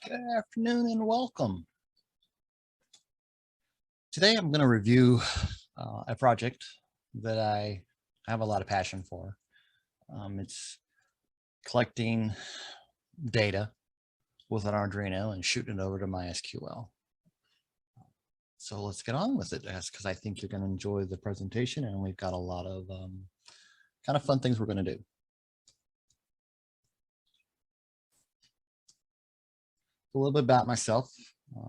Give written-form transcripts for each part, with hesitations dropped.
Good afternoon and welcome. Today I'm going to review a project that I have a lot of passion for. It's collecting data with an Arduino and shooting it over to MySQL. So let's get on with it, because I think you're going to enjoy the presentation, and we've got a lot of kind of fun things we're going to do. A little bit about myself.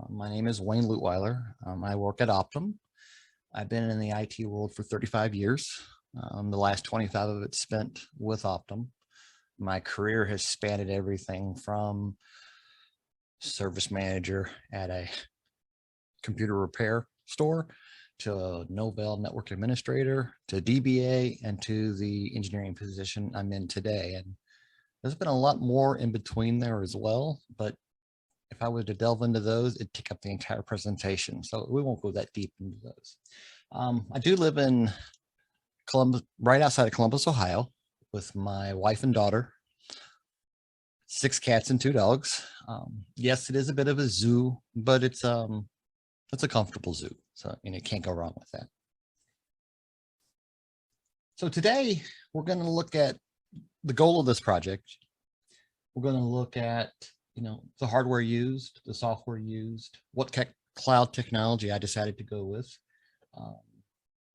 My name is Wayne Leutwyler. I work at Optum. I've been in the IT world for 35 years. The last 25 of it spent with Optum. My career has spanned everything from service manager at a computer repair store to a Novell network administrator to DBA and to the engineering position I'm in today. And there's been a lot more in between there as well, but if I were to delve into those, it'd take up the entire presentation. So we won't go that deep into those. I do live in Columbus, right outside of Columbus, Ohio, with my wife and daughter, 6 cats and 2 dogs. Yes, it is a bit of a zoo, but it's a comfortable zoo. So, you can't go wrong with that. So today we're going to look at the goal of this project. We're going to look at the hardware used, the software used, what cloud technology I decided to go with,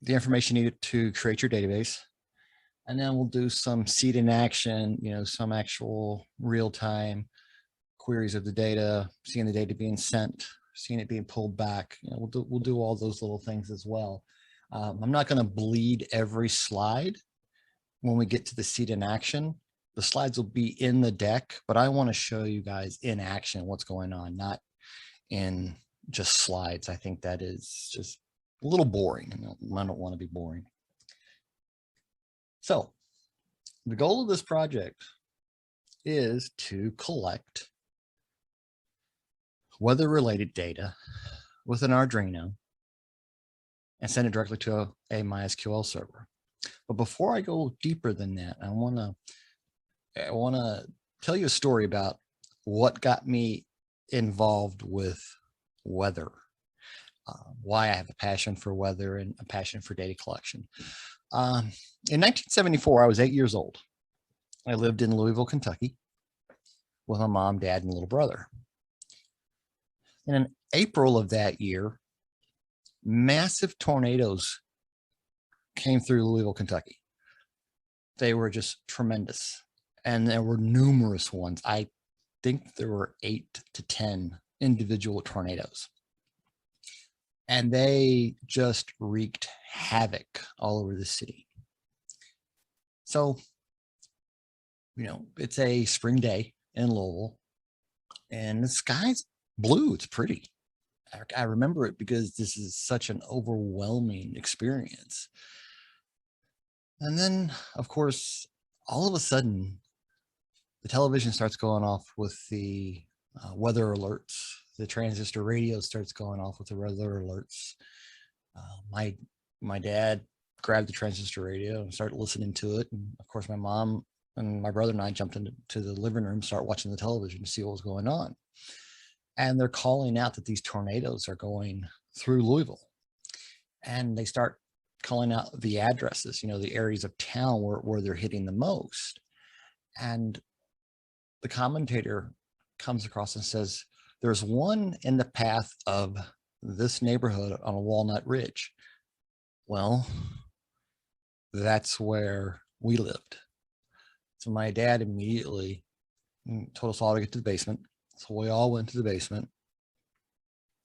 the information needed to create your database, and then we'll do some seed in action, some actual real-time queries of the data, seeing the data being sent, seeing it being pulled back. We'll do all those little things as well. I'm not going to bleed every slide when we get to the seed in action. The slides will be in the deck, but I want to show you guys in action what's going on, not in just slides. I think that is just a little boring, and I don't want to be boring. So the goal of this project is to collect weather-related data with an Arduino and send it directly to a MySQL server. But before I go deeper than that, I want to tell you a story about what got me involved with weather, why I have a passion for weather and a passion for data collection. In 1974, I was 8 years old. I lived in Louisville, Kentucky with my mom, dad, and little brother. And in April of that year, massive tornadoes came through Louisville, Kentucky. They were just tremendous. And there were numerous ones. I think there were 8 to 10 individual tornadoes. And they just wreaked havoc all over the city. So, it's a spring day in Louisville, and the sky's blue. It's pretty. I remember it because this is such an overwhelming experience. And then, of course, all of a sudden, the television starts going off with the weather alerts. The transistor radio starts going off with the weather alerts. My dad grabbed the transistor radio and started listening to it. And of course, my mom and my brother and I jumped into the living room, start watching the television to see what was going on. And they're calling out that these tornadoes are going through Louisville. And they start calling out the addresses, the areas of town where they're hitting the most. And the commentator comes across and says, there's one in the path of this neighborhood on a Walnut Ridge. Well, that's where we lived. So my dad immediately told us all to get to the basement. So we all went to the basement.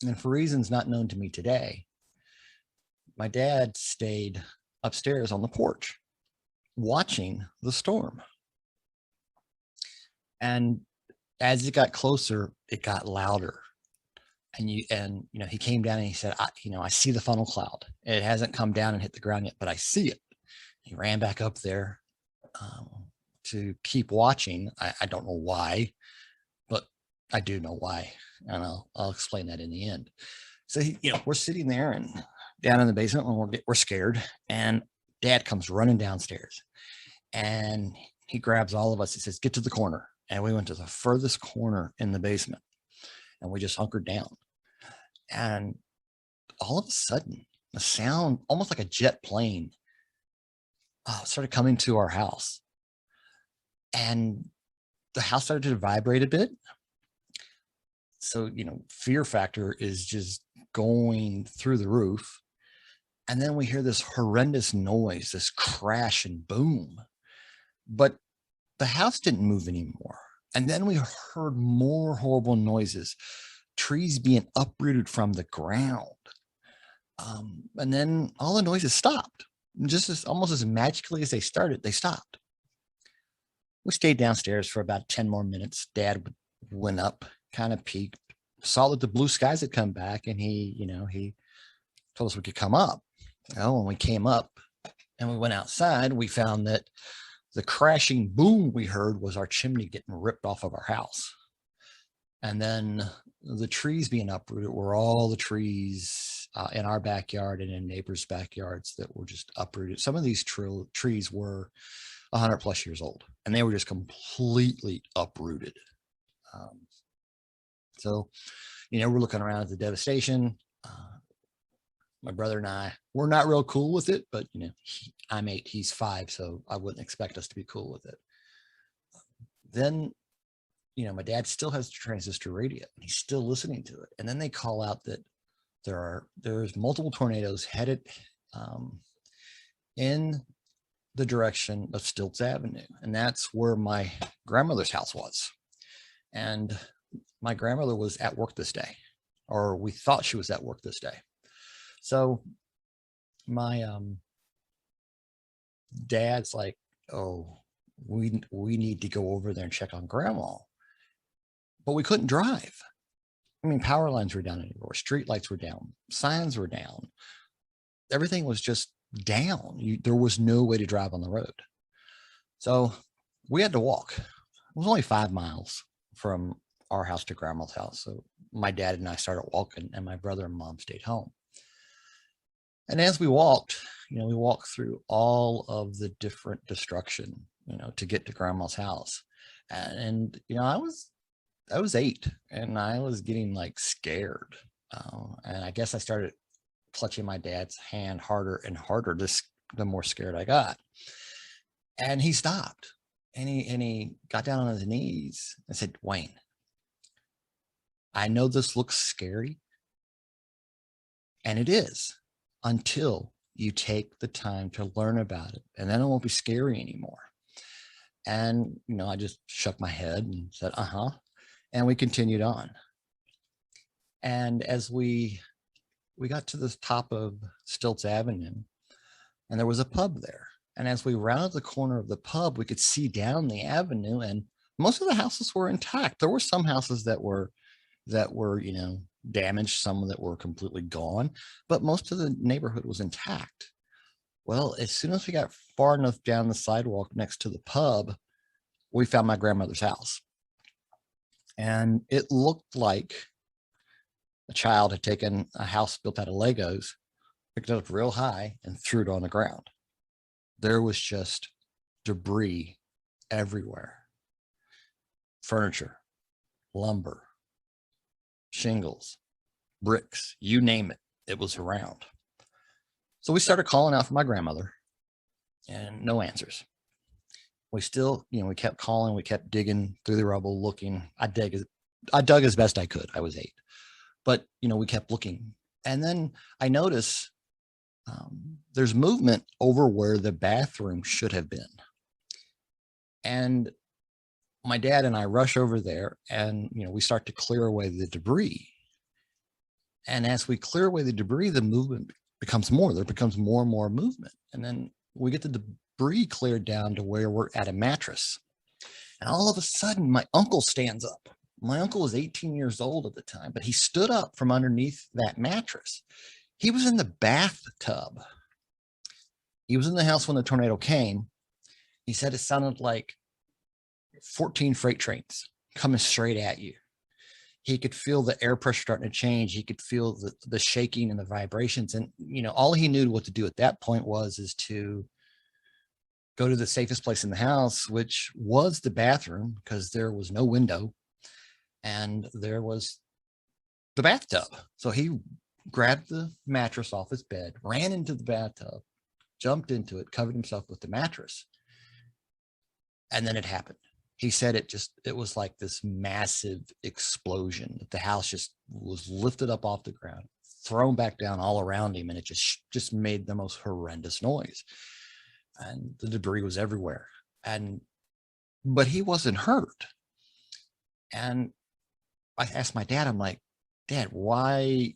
And for reasons not known to me today, my dad stayed upstairs on the porch watching the storm. And as it got closer, it got louder. And he came down and he said, I see the funnel cloud. It hasn't come down and hit the ground yet, but I see it. He ran back up there to keep watching. I don't know why, but I do know why, and I'll explain that in the end. So we're sitting there and down in the basement when we're scared, and Dad comes running downstairs, and he grabs all of us. He says, "Get to the corner." And we went to the furthest corner in the basement. and we just hunkered down. And all of a sudden, a sound almost like a jet plane started coming to our house, and the house started to vibrate a bit. So, fear factor is just going through the roof. And then we hear this horrendous noise, this crash and boom. But the house didn't move anymore. And then we heard more horrible noises, trees being uprooted from the ground. And then all the noises stopped. Just almost as magically as they started, they stopped. We stayed downstairs for about 10 more minutes. Dad went up, kind of peeked, saw that the blue skies had come back, and he told us we could come up. When we came up and we went outside, we found that the crashing boom we heard was our chimney getting ripped off of our house. And then the trees being uprooted were all the trees in our backyard and in neighbors' backyards that were just uprooted. Some of these trees were 100 plus years old, and they were just completely uprooted. So, we're looking around at the devastation. My brother and I, we're not real cool with it, but I'm 8, he's 5, so I wouldn't expect us to be cool with it. Then, my dad still has the transistor radio, and he's still listening to it. And then they call out that there's multiple tornadoes headed in the direction of Stilts Avenue, and that's where my grandmother's house was. And my grandmother was at work this day, or we thought she was at work this day. So my dad's like, "Oh, we need to go over there and check on grandma." But we couldn't drive. I mean, power lines were down everywhere, street lights were down, signs were down. Everything was just down. There was no way to drive on the road. So we had to walk. It was only 5 miles from our house to grandma's house. So my dad and I started walking, and my brother and mom stayed home. And as we walked, we walked through all of the different destruction, to get to grandma's house. And I was 8, and I was getting like scared. And I guess I started clutching my dad's hand harder and harder, the more scared I got. And he stopped, and he got down on his knees and said, "Wayne, I know this looks scary, and it is, until you take the time to learn about it, and then it won't be scary anymore." And, I just shook my head and said, "Uh-huh." And we continued on. And as we got to the top of Stilts Avenue, and there was a pub there. And as we rounded the corner of the pub, we could see down the avenue, and most of the houses were intact. There were some houses that were, damaged, some that were completely gone, but most of the neighborhood was intact. Well, as soon as we got far enough down the sidewalk next to the pub, we found my grandmother's house. And it looked like a child had taken a house built out of Legos, picked it up real high, and threw it on the ground. There was just debris everywhere. Furniture, lumber, shingles, bricks, you name it, it was around. So we started calling out for my grandmother, and no answers. We still, we kept calling, we kept digging through the rubble, looking. I dug as best I could. I was 8, but we kept looking. And then I noticed there's movement over where the bathroom should have been. And my dad and I rush over there, and we start to clear away the debris. And as we clear away the debris, the movement becomes more. There becomes more and more movement. And then we get the debris cleared down to where we're at a mattress. And all of a sudden, my uncle stands up. My uncle was 18 years old at the time, but he stood up from underneath that mattress. He was in the bathtub. He was in the house when the tornado came. He said it sounded like 14 freight trains coming straight at you. He could feel the air pressure starting to change. He could feel the shaking and the vibrations. And, all he knew what to do at that point is to go to the safest place in the house, which was the bathroom, because there was no window, and there was the bathtub. So he grabbed the mattress off his bed, ran into the bathtub, jumped into it, covered himself with the mattress. And then it happened. He said it was like this massive explosion. The house just was lifted up off the ground, thrown back down all around him, and it just made the most horrendous noise. And the debris was everywhere. But he wasn't hurt. And I asked my dad, I'm like, Dad, why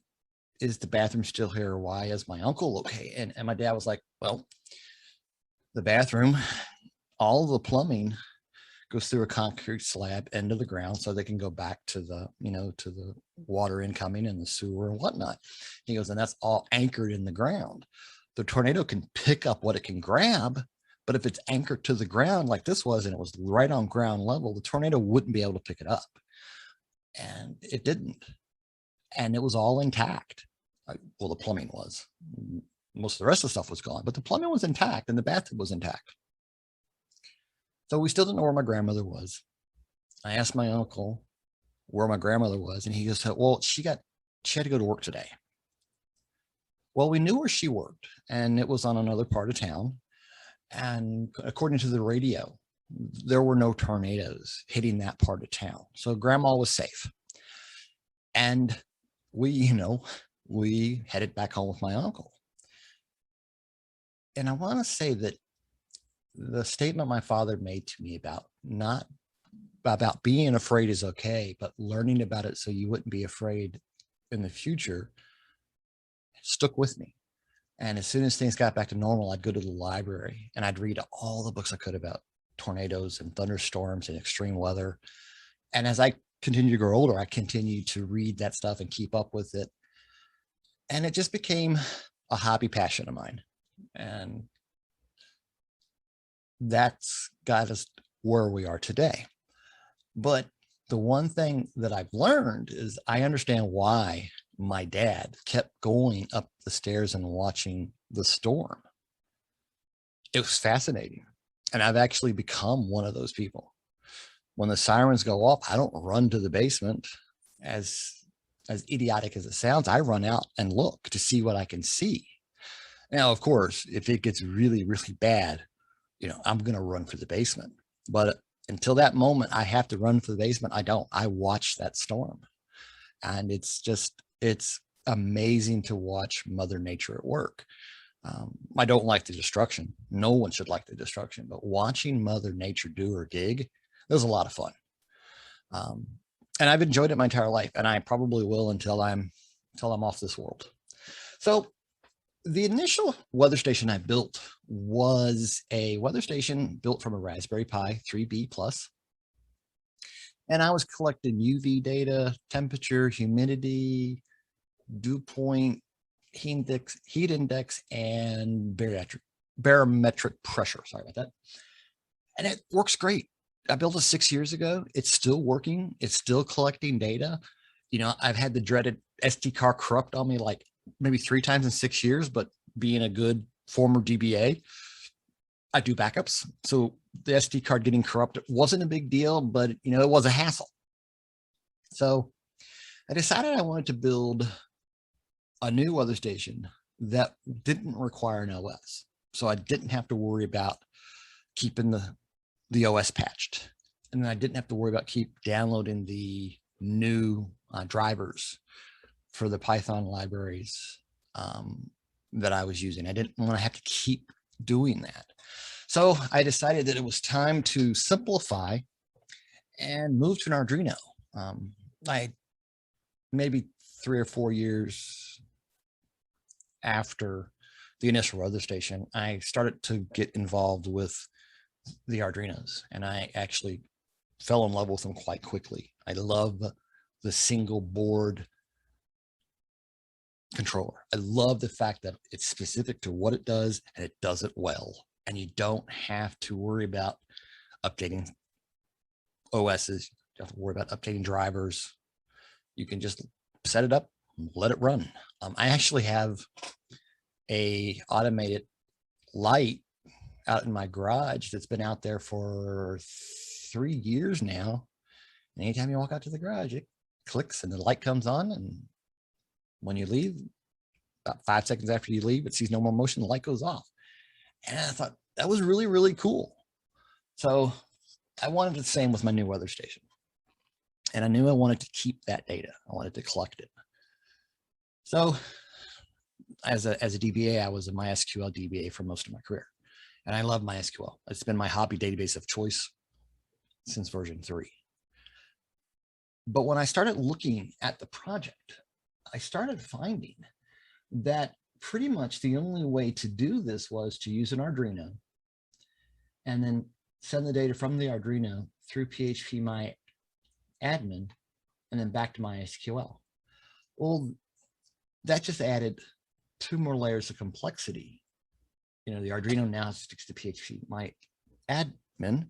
is the bathroom still here? Why is my uncle okay? And my dad was like, well, the bathroom, all the plumbing goes through a concrete slab into the ground so they can go back to the, to the water incoming and the sewer and whatnot. He goes, and that's all anchored in the ground. The tornado can pick up what it can grab, but if it's anchored to the ground like this was, and it was right on ground level, the tornado wouldn't be able to pick it up. And it didn't. And it was all intact. Well, the plumbing was. Most of the rest of the stuff was gone, but the plumbing was intact and the bathtub was intact. So we still didn't know where my grandmother was. I asked my uncle where my grandmother was, and he just said, well, she had to go to work today. Well, we knew where she worked, and it was on another part of town. And according to the radio, there were no tornadoes hitting that part of town. So grandma was safe. And we headed back home with my uncle. And I want to say that the statement my father made to me about being afraid is okay, but learning about it so you wouldn't be afraid in the future stuck with me. And as soon as things got back to normal, I'd go to the library and I'd read all the books I could about tornadoes and thunderstorms and extreme weather. And as I continued to grow older, I continued to read that stuff and keep up with it. And it just became a hobby passion of mine. And that's got us where we are today. But the one thing that I've learned is I understand why my dad kept going up the stairs and watching the storm. It was fascinating. And I've actually become one of those people. When the sirens go off, I don't run to the basement. As idiotic as it sounds, I run out and look to see what I can see. Now, of course, if it gets really, really bad, I'm going to run for the basement. But until that moment, I have to run for the basement. I don't. I watch that storm. And it's amazing to watch Mother Nature at work. I don't like the destruction. No one should like the destruction. But watching Mother Nature do her gig, it was a lot of fun. And I've enjoyed it my entire life. And I probably will until I'm off this world. So the initial weather station I built was a weather station built from a Raspberry Pi 3B plus. And I was collecting UV data, temperature, humidity, dew point, heat index, and barometric pressure. Sorry about that. And it works great. I built it 6 years ago. It's still working. It's still collecting data. I've had the dreaded SD card corrupt on me like maybe 3 times in 6 years, but being a good former DBA, I do backups. So the SD card getting corrupted wasn't a big deal, but it was a hassle. So I decided I wanted to build a new weather station that didn't require an OS. So I didn't have to worry about keeping the OS patched. And then I didn't have to worry about keep downloading the new drivers for the Python libraries that I was using. I didn't want to have to keep doing that. So I decided that it was time to simplify and move to an Arduino. I maybe 3 or 4 years after the initial weather station, I started to get involved with the Arduinos, and I actually fell in love with them quite quickly. I love the single board controller. I love the fact that it's specific to what it does and it does it well. And you don't have to worry about updating OSs. You don't have to worry about updating drivers. You can just set it up, let it run. I actually have a automated light out in my garage that's been out there for 3 years now. And anytime you walk out to the garage, it clicks and the light comes on. And when you leave, about 5 seconds after you leave, it sees no more motion, the light goes off. And I thought that was really, really cool. So I wanted the same with my new weather station. And I knew I wanted to keep that data. I wanted to collect it. So as a DBA, I was a MySQL DBA for most of my career. And I love MySQL. It's been my hobby database of choice since version 3. But when I started looking at the project, I started finding that pretty much the only way to do this was to use an Arduino and then send the data from the Arduino through PHP MyAdmin and then back to MySQL. Well, that just added 2 more layers of complexity. You know, the Arduino now sticks to PHP MyAdmin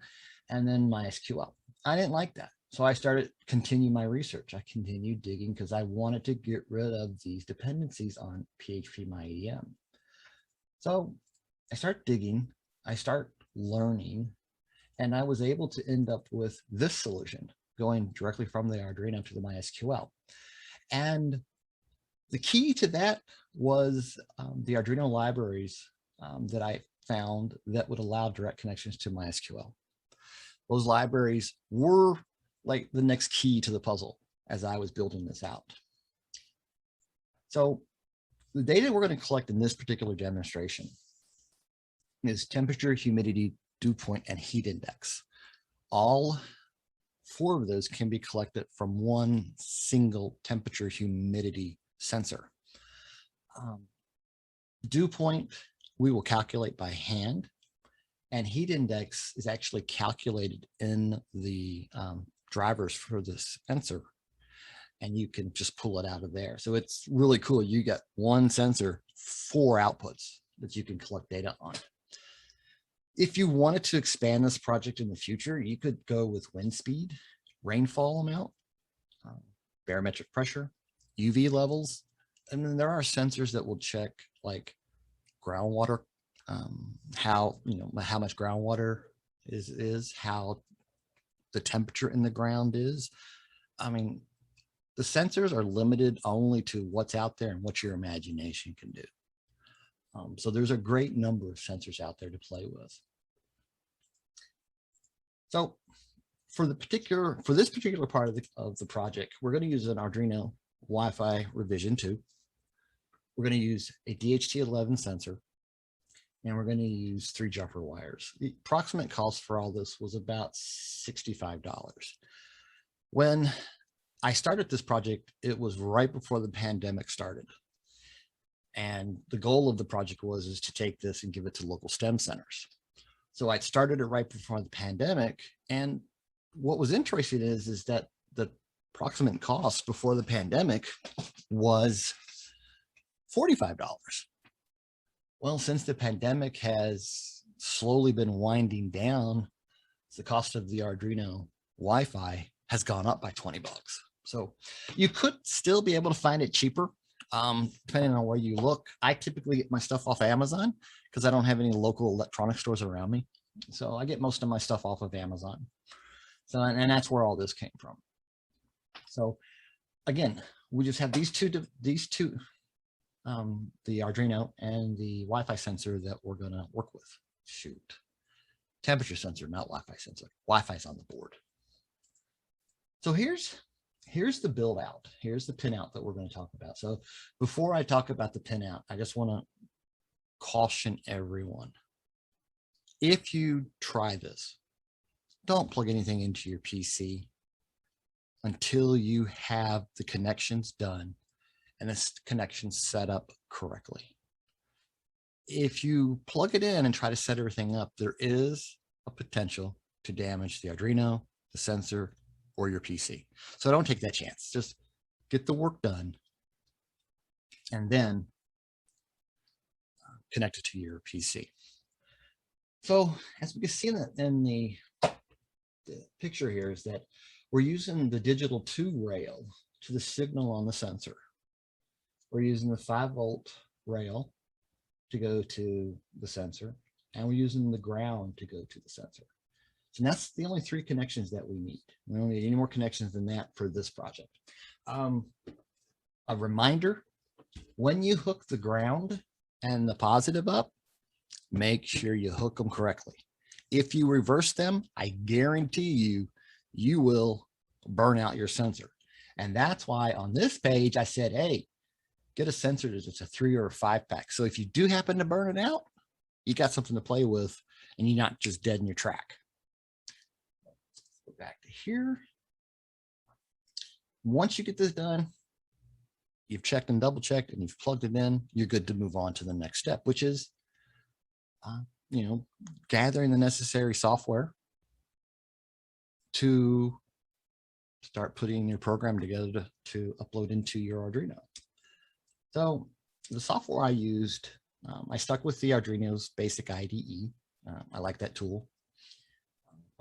and then MySQL. I didn't like that. So I started continue my research. I continued digging because I wanted to get rid of these dependencies on PHP MyADM. So I start digging, I start learning, and I was able to end up with this solution going directly from the Arduino to the MySQL. And the key to that was the Arduino libraries that I found that would allow direct connections to MySQL. Those libraries were like the next key to the puzzle as I was building this out. So the data we're going to collect in this particular demonstration is temperature, humidity, dew point, and heat index. All 4 of those can be collected from one single temperature humidity sensor. Dew point, we will calculate by hand, and heat index is actually calculated in the drivers for this sensor, and you can just pull it out of there. So it's really cool. You got one sensor, 4 outputs that you can collect data on. If you wanted to expand this project in the future, you could go with wind speed, rainfall amount, barometric pressure, UV levels, and then there are sensors that will check like groundwater, how much groundwater is, how the temperature in the ground is. I mean, the sensors are limited only to what's out there and what your imagination can do. So there's a great number of sensors out there to play with. So for this particular part of the project, we're going to use an Arduino Wi-Fi revision 2. We're going to use a DHT11 sensor, and we're going to use 3 jumper wires. The approximate cost for all this was about $65. When I started this project, it was right before the pandemic started. And the goal of the project is to take this and give it to local STEM centers. So I started it right before the pandemic. And what was interesting is that the approximate cost before the pandemic was $45. Well, since the pandemic has slowly been winding down, the cost of the Arduino Wi-Fi has gone up by 20 bucks. So you could still be able to find it cheaper, depending on where you look. I typically get my stuff off Amazon because I don't have any local electronic stores around me. So I get most of my stuff off of Amazon. So, and that's where all this came from. So again, we just have these two, the Arduino and the Wi-Fi sensor that we're going to work with. Shoot, temperature sensor, not Wi-Fi sensor. Wi-Fi's on the board. So here's the build out. Here's the pinout that we're going to talk about. So before I talk about the pinout, I just want to caution everyone. If you try this, don't plug anything into your PC until you have the connections done and this connection set up correctly. If you plug it in and try to set everything up, there is a potential to damage the Arduino, the sensor, or your PC. So don't take that chance. Just get the work done and then connect it to your PC. So as we can see in the picture here is that we're using the digital 2 rail to the signal on the sensor. We're using the 5-volt rail to go to the sensor, and we're using the ground to go to the sensor. So that's the only 3 connections that we need. We don't need any more connections than that for this project. A reminder, when you hook the ground and the positive up, make sure you hook them correctly. If you reverse them, I guarantee you, you will burn out your sensor. And that's why on this page, I said, hey, get a sensor that's a 3 or a 5 pack. So if you do happen to burn it out, you got something to play with and you're not just dead in your track. Let's go back to here. Once you get this done, you've checked and double checked and you've plugged it in, you're good to move on to the next step, which is, gathering the necessary software to start putting your program together to upload into your Arduino. So the software I used, I stuck with the Arduino's basic IDE. I like that tool.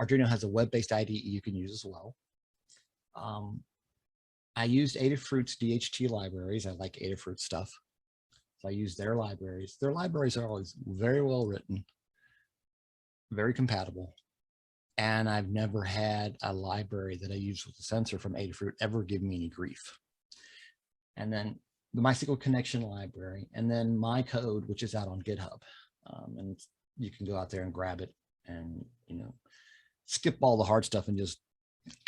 Arduino has a web-based IDE you can use as well. I used Adafruit's DHT libraries. I like Adafruit stuff. So I use their libraries. Their libraries are always very well written, very compatible. And I've never had a library that I use with the sensor from Adafruit ever give me any grief. And then the MySQL connection library, and then my code, which is out on GitHub. And you can go out there and grab it and, skip all the hard stuff and just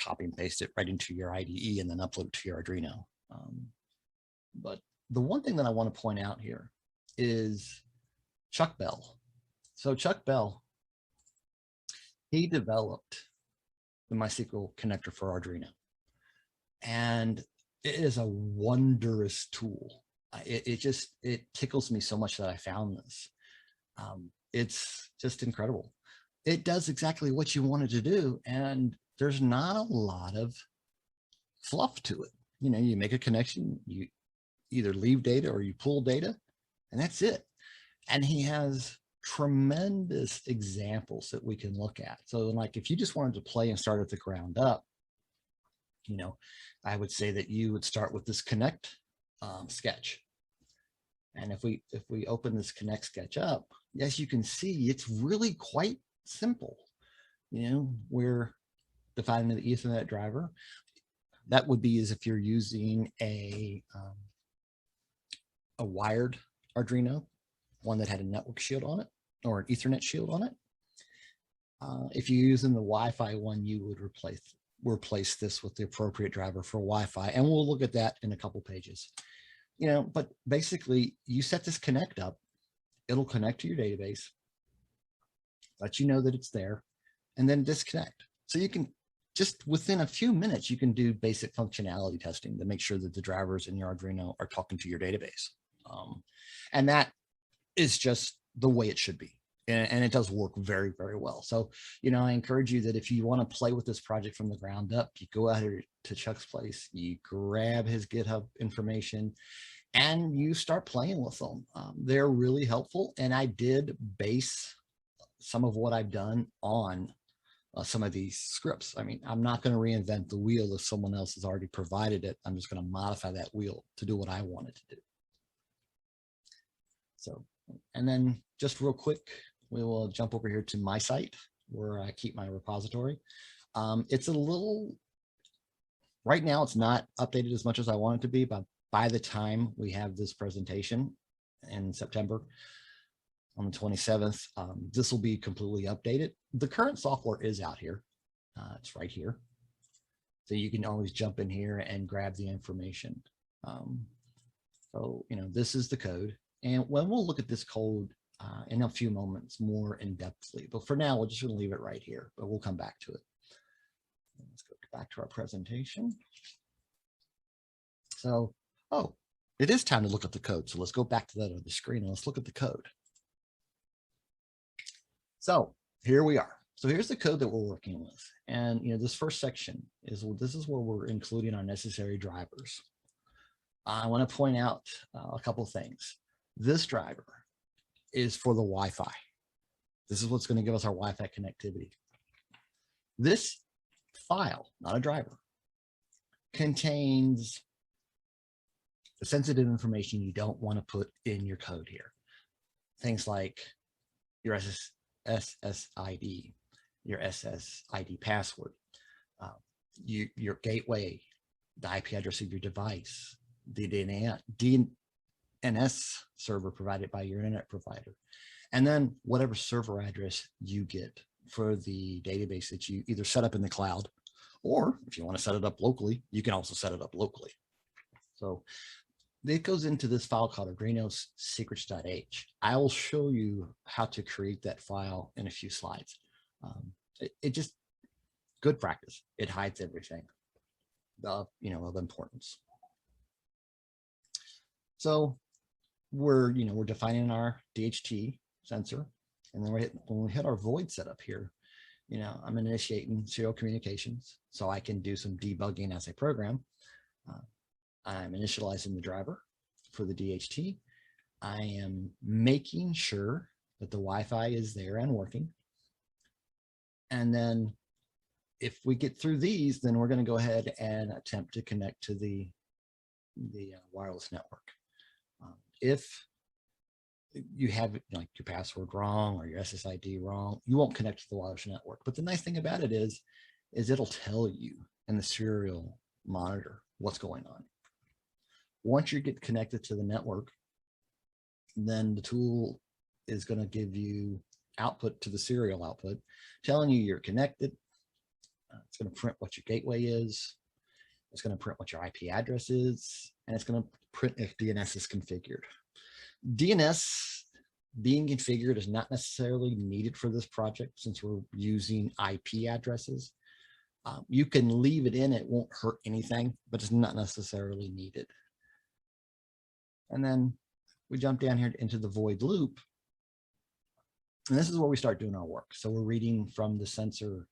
copy and paste it right into your IDE and then upload it to your Arduino. But the one thing that I want to point out here is Chuck Bell. So Chuck Bell, he developed the MySQL connector for Arduino. And it is a wondrous tool. It tickles me so much that I found this. It's just incredible. It does exactly what you want it to do. And there's not a lot of fluff to it. You make a connection, you either leave data or you pull data, and that's it. And he has tremendous examples that we can look at. So like if you just wanted to play and start at the ground up, I would say that you would start with this connect sketch. And if we open this connect sketch up, as you can see, it's really quite simple. We're defining the Ethernet driver. That would be as if you're using a wired Arduino, one that had a network shield on it or an Ethernet shield on it. If you're using the Wi-Fi one, you would replace this with the appropriate driver for Wi-Fi. And we'll look at that in a couple pages. But basically you set this connect up, it'll connect to your database, let you know that it's there, and then disconnect. So you can just within a few minutes, you can do basic functionality testing to make sure that the drivers in your Arduino are talking to your database. And that is just the way it should be. And it does work very, very well. So, I encourage you that if you want to play with this project from the ground up, you go out here to Chuck's place, you grab his GitHub information, and you start playing with them. They're really helpful. And I did base some of what I've done on some of these scripts. I mean, I'm not going to reinvent the wheel if someone else has already provided it. I'm just going to modify that wheel to do what I want it to do. So, and then just real quick, we will jump over here to my site where I keep my repository. It's a little, right now it's not updated as much as I want it to be, but by the time we have this presentation in September on the 27th, this will be completely updated. The current software is out here. It's right here. So you can always jump in here and grab the information. So, this is the code. And when we'll look at this code in a few moments more in-depthly, but for now, we're just going to leave it right here, but we'll come back to it. Let's go back to our presentation. So, it is time to look at the code. So let's go back to that on the screen and let's look at the code. So here we are. So here's the code that we're working with. And, this first section this is where we're including our necessary drivers. I want to point out a couple of things. This driver is for the Wi-Fi. This is what's going to give us our Wi-Fi connectivity. This file, not a driver, contains the sensitive information you don't want to put in your code here. Things like your SSID, your SSID password, your gateway, the IP address of your device, the DNS server provided by your internet provider, and then whatever server address you get for the database that you either set up in the cloud, or if you want to set it up locally, you can also set it up locally. So it goes into this file called Arduino secrets.h. I will show you how to create that file in a few slides. It just good practice. It hides everything of importance. So we're defining our DHT sensor, and then when we hit our void setup here, I'm initiating serial communications so I can do some debugging as I program. I'm initializing the driver for the DHT. I am making sure that the Wi-Fi is there and working. And then if we get through these, then we're going to go ahead and attempt to connect to the wireless network. If you have like your password wrong or your SSID wrong, you won't connect to the wireless network. But the nice thing about it is it'll tell you in the serial monitor what's going on. Once you get connected to the network, then the tool is going to give you output to the serial output, telling you you're connected. It's going to print what your gateway is. It's going to print what your IP address is, and it's going to print if DNS is configured. DNS being configured is not necessarily needed for this project since we're using IP addresses. You can leave it in, it won't hurt anything, but it's not necessarily needed. And then we jump down here into the void loop. And this is where we start doing our work. So we're reading from the sensor,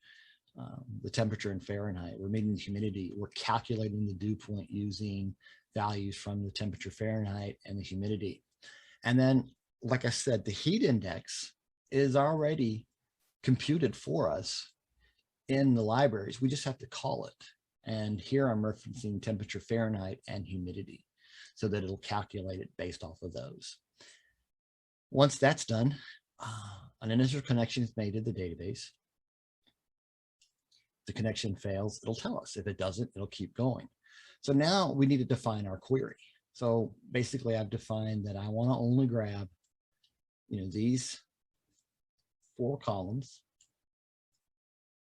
the temperature in Fahrenheit. We're reading the humidity. We're calculating the dew point using values from the temperature Fahrenheit and the humidity. And then, like I said, the heat index is already computed for us in the libraries. We just have to call it. And here I'm referencing temperature Fahrenheit and humidity so that it'll calculate it based off of those. Once that's done, an initial connection is made to the database. If the connection fails, it'll tell us. If it doesn't, it'll keep going. So now we need to define our query. So basically I've defined that I want to only grab, these 4 columns.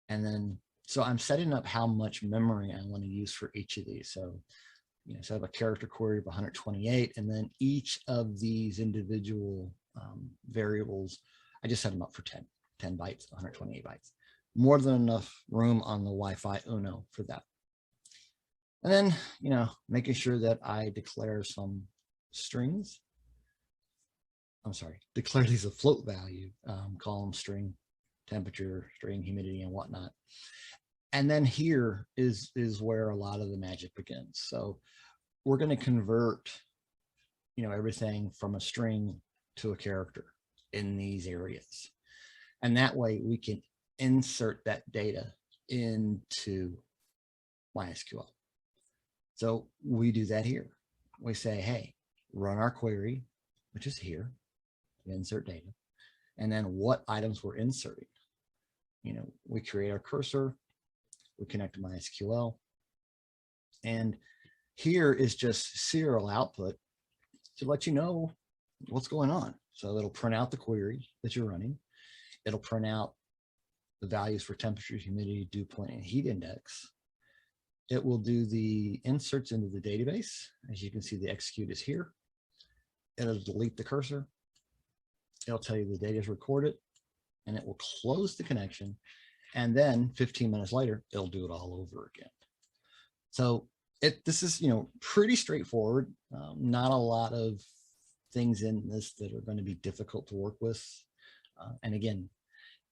And then, so I'm setting up how much memory I want to use for each of these. So, so I have a character query of 128, and then each of these individual variables, I just set them up for 10 bytes, 128 bytes. More than enough room on the Wi-Fi Uno for that. And then, making sure that I declare some strings. I'm sorry, declare these a float value, column string, temperature, string, humidity, and whatnot. And then here is where a lot of the magic begins. So we're going to convert, everything from a string to a character in these areas. And that way we can insert that data into MySQL. So we do that here. We say, hey, run our query, which is here, insert data, and then what items we're inserting. We create our cursor, we connect to MySQL, and here is just serial output to let you know what's going on. So it'll print out the query that you're running. It'll print out the values for temperature, humidity, dew point, and heat index. It will do the inserts into the database. As you can see, the execute is here. It'll delete the cursor. It'll tell you the data is recorded, and it will close the connection. And then 15 minutes later, it'll do it all over again. So this is, pretty straightforward. Not a lot of things in this that are going to be difficult to work with. And again,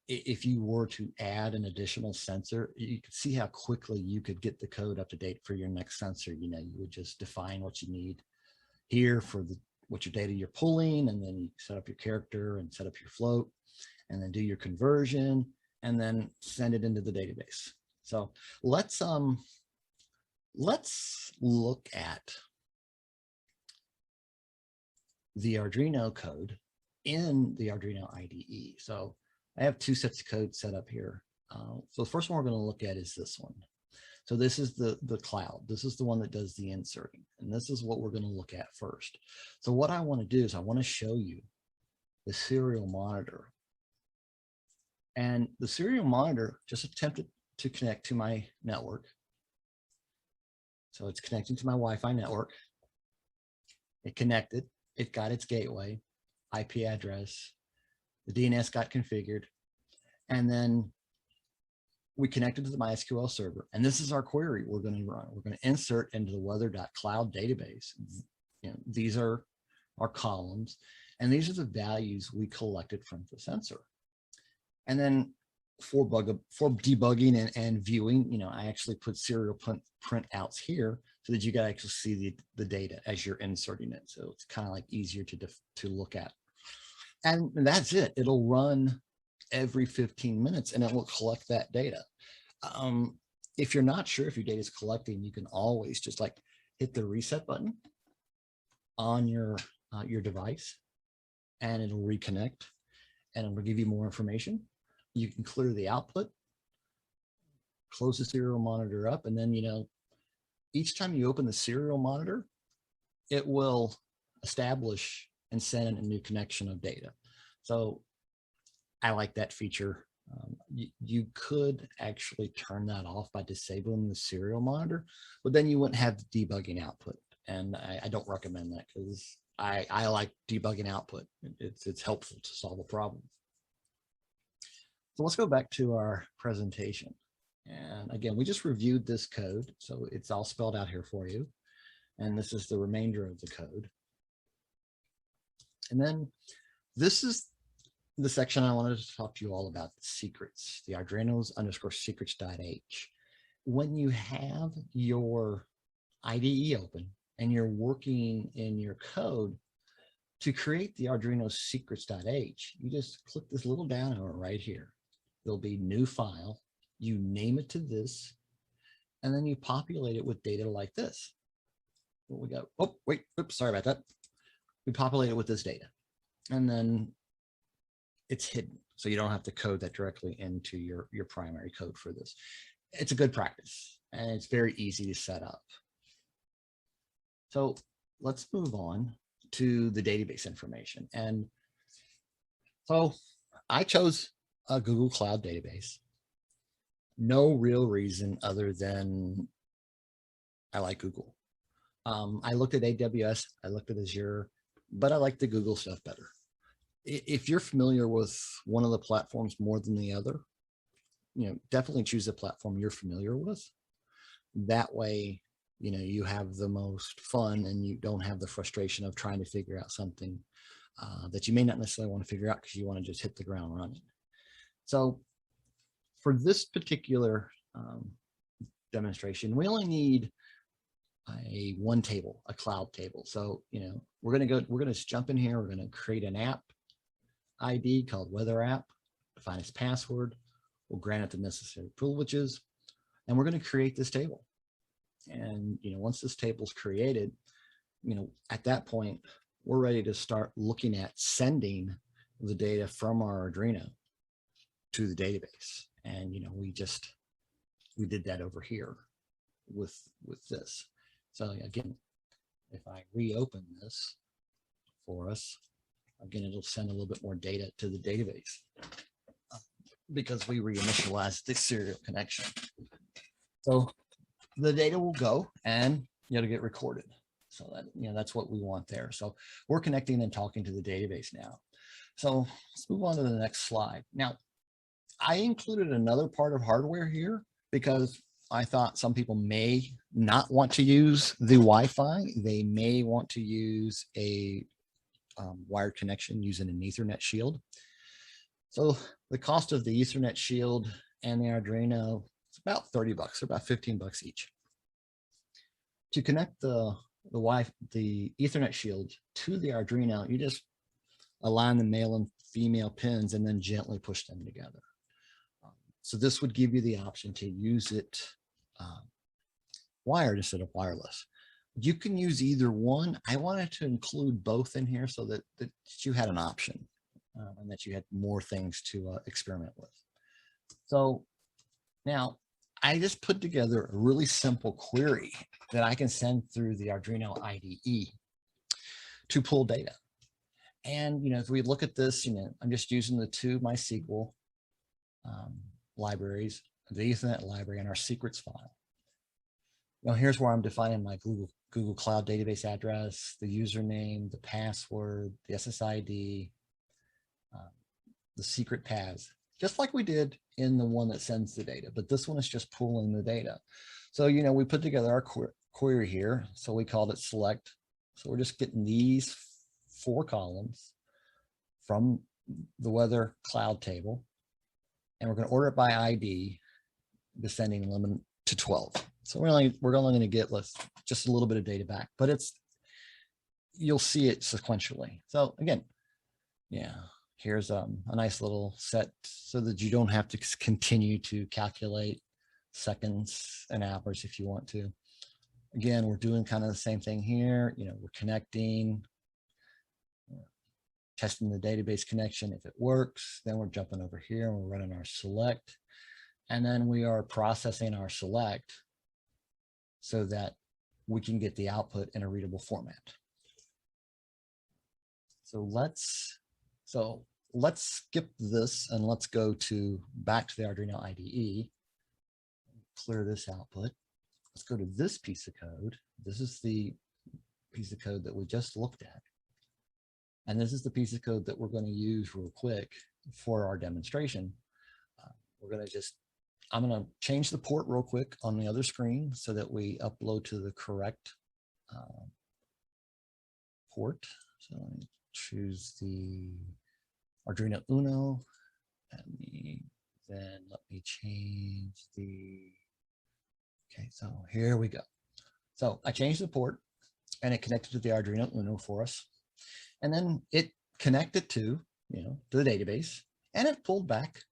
if you were to add an additional sensor, you could see how quickly you could get the code up to date for your next sensor. You would just define what you need here for what your data you're pulling, and then you set up your character and set up your float, and then do your conversion, and then send it into the database. So let's look at the Arduino code in the Arduino IDE. So I have 2 sets of code set up here. So the first one we're going to look at is this one. So this is the cloud. This is the one that does the inserting. And this is what we're going to look at first. So what I want to do is I want to show you the serial monitor. And the serial monitor just attempted to connect to my network. So it's connecting to my Wi-Fi network. It connected. It got its gateway, IP address. The DNS got configured. And then we connected to the MySQL server. And this is our query we're going to run. We're going to insert into the weather.cloud database. You know, these are our columns. And these are the values we collected from the sensor. And then for debugging and viewing, you know, I actually put serial printouts here so that you can actually see the data as you're inserting it. So it's kind of like easier to look at. And that's it. It'll run every 15 minutes and it will collect that data. If you're not sure if your data is collecting, you can always just like hit the reset button on your device and it'll reconnect and it'll give you more information. You can clear the output, close the serial monitor up, and then, you know, each time you open the serial monitor, it will establish and send a new connection of data. So I like that feature. You could actually turn that off by disabling the serial monitor, but then you wouldn't have the debugging output. And I don't recommend that because I like debugging output. It's helpful to solve a problem. So let's go back to our presentation. And again, we just reviewed this code. So it's all spelled out here for you. And this is the remainder of the code. And then this is the section I wanted to talk to you all about, the secrets, the Arduino's _secrets.h. When you have your IDE open and you're working in your code to create the Arduino secrets.h, you just click this little down arrow right here. There'll be new file, you name it to this, and then you populate it with data like this. What we got, oh, wait, oops, sorry about that. We populate it with this data, and then it's hidden. So you don't have to code that directly into your primary code for this. It's a good practice, and it's very easy to set up. So let's move on to the database information. And so I chose a Google Cloud database. No real reason other than I like Google. I looked at AWS, I looked at Azure, but I like the Google stuff better. If you're familiar with one of the platforms more than the other, you know, definitely choose the platform you're familiar with. That way, you know, you have the most fun and you don't have the frustration of trying to figure out something that you may not necessarily want to figure out because you want to just hit the ground running. So for this particular demonstration, we only need one table, a cloud table. So, you know, we're going to jump in here. We're going to create an app ID called weather app, define its password. We'll grant it the necessary privileges, and we're going to create this table. And, you know, once this table is created, you know, at that point, we're ready to start looking at sending the data from our Arduino to the database. And, you know, we did that over here with this. So again, if I reopen this for us, again, it'll send a little bit more data to the database because we reinitialized this serial connection. So the data will go and it'll get recorded. So that, you know, that's what we want there. So we're connecting and talking to the database now. So let's move on to the next slide. Now, I included another part of hardware here because I thought some people may not want to use the Wi-Fi. They may want to use a wired connection using an Ethernet shield. So the cost of the Ethernet shield and the Arduino, it's about 30 bucks, or about 15 bucks each. To connect the Ethernet shield to the Arduino, you just align the male and female pins and then gently push them together. So this would give you the option to use it wired instead of wireless. You can use either one. I wanted to include both in here so that you had an option and that you had more things to experiment with. So Now, I just put together a really simple query that I can send through the Arduino IDE to pull data. And, if we look at this, I'm just using the two MySQL libraries, the Ethernet library, and our secrets file. Now, here's where I'm defining my Google Cloud database address, the username, the password, the SSID, the secret paths, just like we did in the one that sends the data, but this one is just pulling the data. So, we put together our query here. So we called it select. So we're just getting these 4 columns from the weather cloud table, and we're going to order it by ID, descending limit to 12. So we're only going to get just a little bit of data back, but you'll see it sequentially. So again, here's a nice little set so that you don't have to continue to calculate seconds and hours if you want to. Again, we're doing kind of the same thing here. We're connecting, testing the database connection. If it works, then we're jumping over here and we're running our select. And then we are processing our select so that we can get the output in a readable format. So let's skip this and let's go back to the Arduino IDE. Clear this output. Let's go to this piece of code. This is the piece of code that we just looked at. And this is the piece of code that we're going to use real quick for our demonstration. I'm going to change the port real quick on the other screen so that we upload to the correct port. So let me choose the Arduino Uno. Then let me change okay, so here we go. So I changed the port and it connected to the Arduino Uno for us. And then it connected to, the database, and it pulled back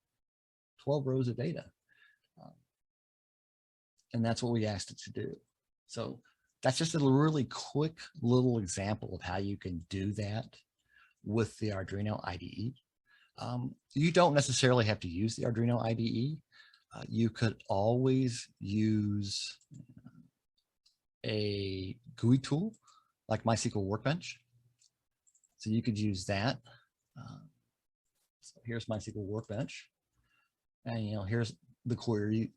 12 rows of data. And that's what we asked it to do. So that's just a really quick little example of how you can do that with the Arduino IDE. You don't necessarily have to use the Arduino IDE. You could always use a GUI tool like MySQL Workbench. So you could use that. So here's MySQL Workbench. And here's the query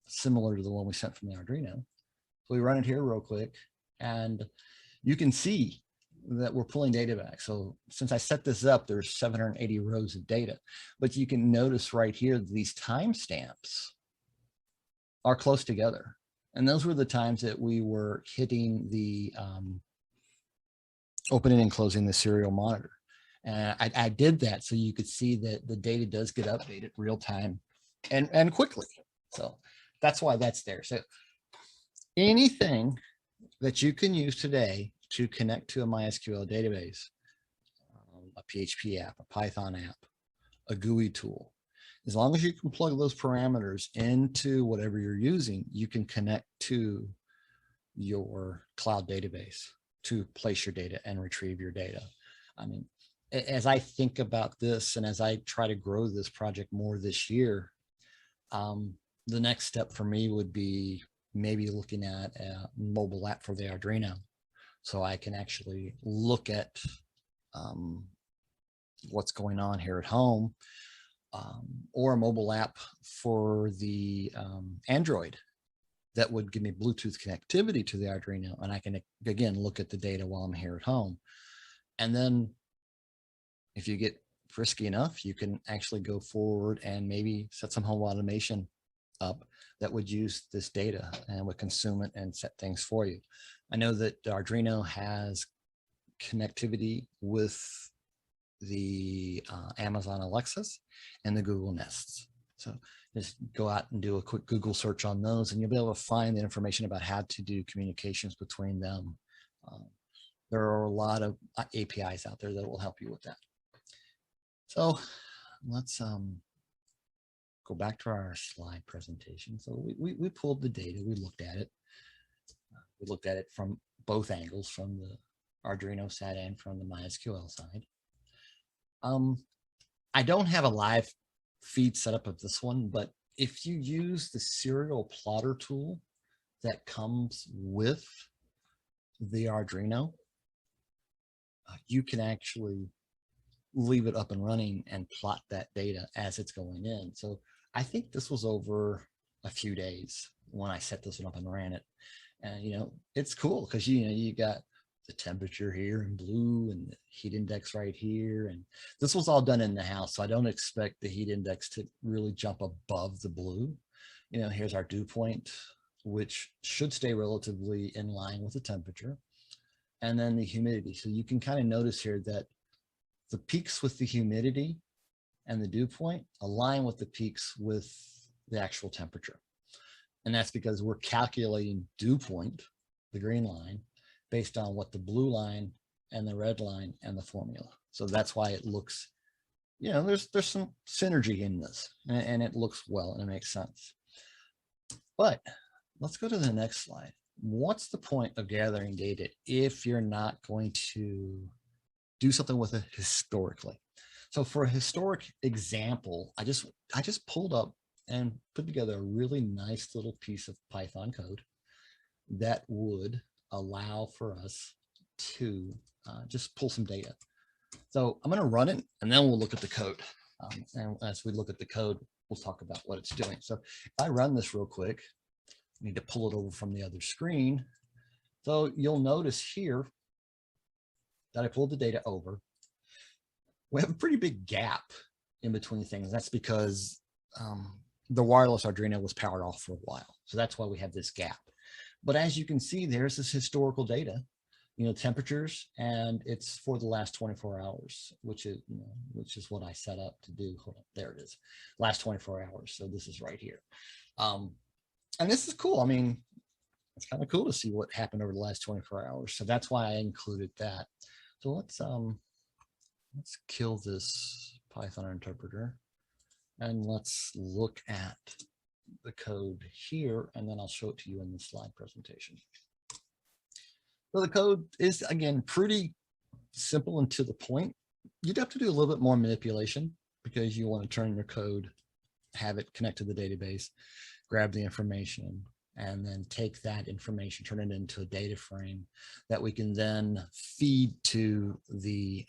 similar to the one we sent from the Arduino. So we run it here real quick, and you can see that we're pulling data back. So since I set this up, there's 780 rows of data, but you can notice right here, these timestamps are close together. And those were the times that we were hitting the opening and closing the serial monitor. And I did that so you could see that the data does get updated real time and quickly. So that's why that's there. So anything that you can use today to connect to a MySQL database, a PHP app, a Python app, a GUI tool, as long as you can plug those parameters into whatever you're using, you can connect to your cloud database to place your data and retrieve your data. I mean, as I think about this and as I try to grow this project more this year, the next step for me would be maybe looking at a mobile app for the Arduino, so I can actually look at what's going on here at home, or a mobile app for the Android that would give me Bluetooth connectivity to the Arduino, and I can again look at the data while I'm here at home. And then if you get frisky enough, you can actually go forward and maybe set some home automation up that would use this data and would consume it and set things for you. I know that Arduino has connectivity with the Amazon Alexas and the Google Nests. So just go out and do a quick Google search on those, and you'll be able to find the information about how to do communications between them. There are a lot of APIs out there that will help you with that. So let's go back to our slide presentation. So we pulled the data, we looked at it. We looked at it from both angles, from the Arduino side and from the MySQL side. I don't have a live feed set up of this one, but if you use the serial plotter tool that comes with the Arduino, you can actually leave it up and running and plot that data as it's going in. So I think this was over a few days when I set this one up and ran it. And, you know, it's cool because, you know, you got the temperature here in blue and the heat index right here. And this was all done in the house. So I don't expect the heat index to really jump above the blue. You know, here's our dew point, which should stay relatively in line with the temperature. And then the humidity. So you can kind of notice here that the peaks with the humidity and the dew point align with the peaks with the actual temperature. And that's because we're calculating dew point, the green line, based on what the blue line and the red line and the formula. So that's why it looks, you know, there's some synergy in this, and it looks well and it makes sense. But let's go to the next slide. What's the point of gathering data if you're not going to do something with it historically? So for a historic example, I just pulled up and put together a really nice little piece of Python code that would allow for us to just pull some data. So I'm going to run it and then we'll look at the code. And as we look at the code, we'll talk about what it's doing. So if I run this real quick, I need to pull it over from the other screen. So you'll notice here that I pulled the data over. We have a pretty big gap in between things. That's because the wireless Arduino was powered off for a while. So that's why we have this gap. But as you can see, there's this historical data, you know, temperatures, and it's for the last 24 hours, which is, you know, which is what I set up to do. Hold on, there it is, last 24 hours. So this is right here. And this is cool. I mean, it's kind of cool to see what happened over the last 24 hours. So that's why I included that. So let's kill this Python interpreter and let's look at the code here, and then I'll show it to you in the slide presentation. So the code is, again, pretty simple and to the point. You'd have to do a little bit more manipulation because you want to turn your code, have it connect to the database, grab the information, and then take that information, turn it into a data frame that we can then feed to the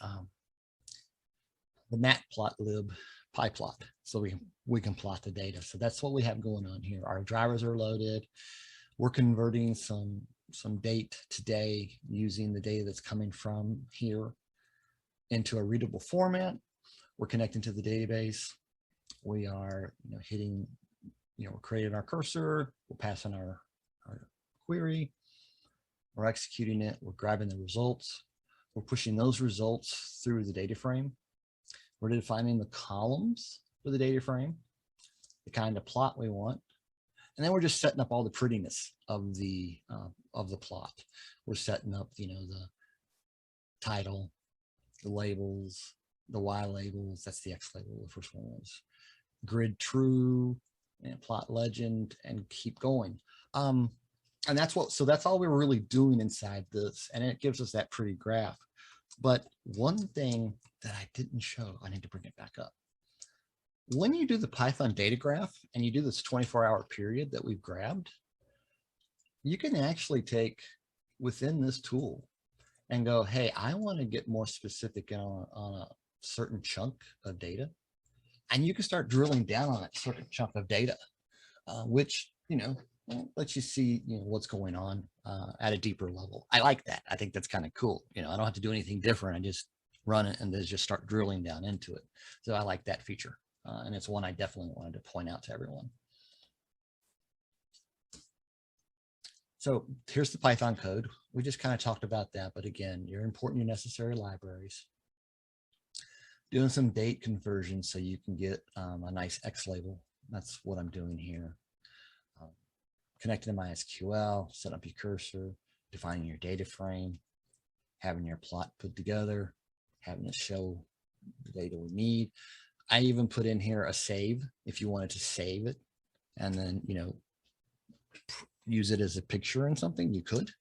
matplotlib pyplot, so we can plot the data. So that's what we have going on here. Our drivers are loaded. We're converting some date today using the data that's coming from here into a readable format. We're connecting to the database. We are, you know, hitting, you know, we're creating our cursor. We're passing our query. We're executing it. We're grabbing the results. We're pushing those results through the data frame. We're defining the columns for the data frame, the kind of plot we want, and then we're just setting up all the prettiness of the plot. We're setting up, you know, the title, the labels, the Y labels. That's the X label. The first one was grid true and plot legend, and keep going. And that's all we were really doing inside this, and it gives us that pretty graph. But one thing that I didn't show, I need to bring it back up. When you do the Python data graph and you do this 24-hour period that we've grabbed, you can actually take within this tool and go, hey, I want to get more specific on a certain chunk of data. And you can start drilling down on that certain chunk of data, which, you know, lets you see, you know, what's going on at a deeper level. I like that. I think that's kind of cool. You know, I don't have to do anything different. I just run it and then just start drilling down into it. So I like that feature. And it's one I definitely wanted to point out to everyone. So here's the Python code. We just kind of talked about that, but again, you're importing your necessary libraries, doing some date conversions so you can get a nice X label. That's what I'm doing here. Connecting to MySQL, set up your cursor, defining your data frame, having your plot put together, having it show the data we need. I even put in here a save if you wanted to save it and then, you know, use it as a picture in something, you could.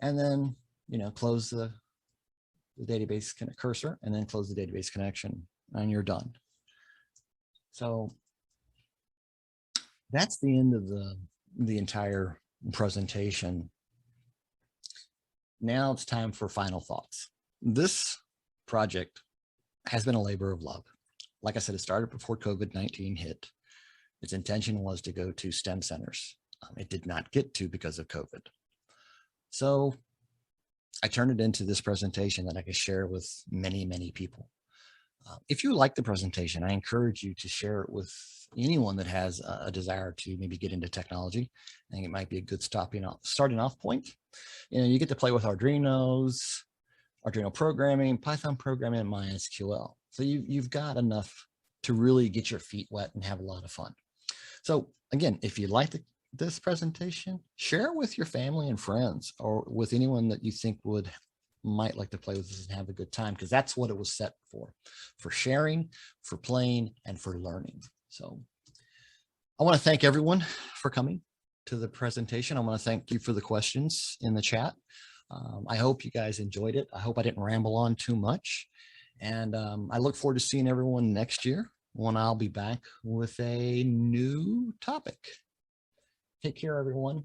And then, you know, close the database cursor and then close the database connection and you're done. So That's the end of the entire presentation. Now it's time for final thoughts. This project has been a labor of love. Like I said, it started before COVID-19 hit. Its intention was to go to STEM centers. It did not get to because of COVID. So I turned it into this presentation that I could share with many, many people. If you like the presentation, I encourage you to share it with anyone that has a desire to maybe get into technology. I think it might be a good starting off point. You know, you get to play with Arduino programming, Python programming, and MySQL. So you've got enough to really get your feet wet and have a lot of fun. So again, if you like this presentation, share it with your family and friends, or with anyone that you think might like to play with this and have a good time, because that's what it was set for sharing, for playing, and for learning. So I want to thank everyone for coming to the presentation. I want to thank you for the questions in the chat. I hope you guys enjoyed it. I hope I didn't ramble on too much. And I look forward to seeing everyone next year when I'll be back with a new topic. Take care, everyone.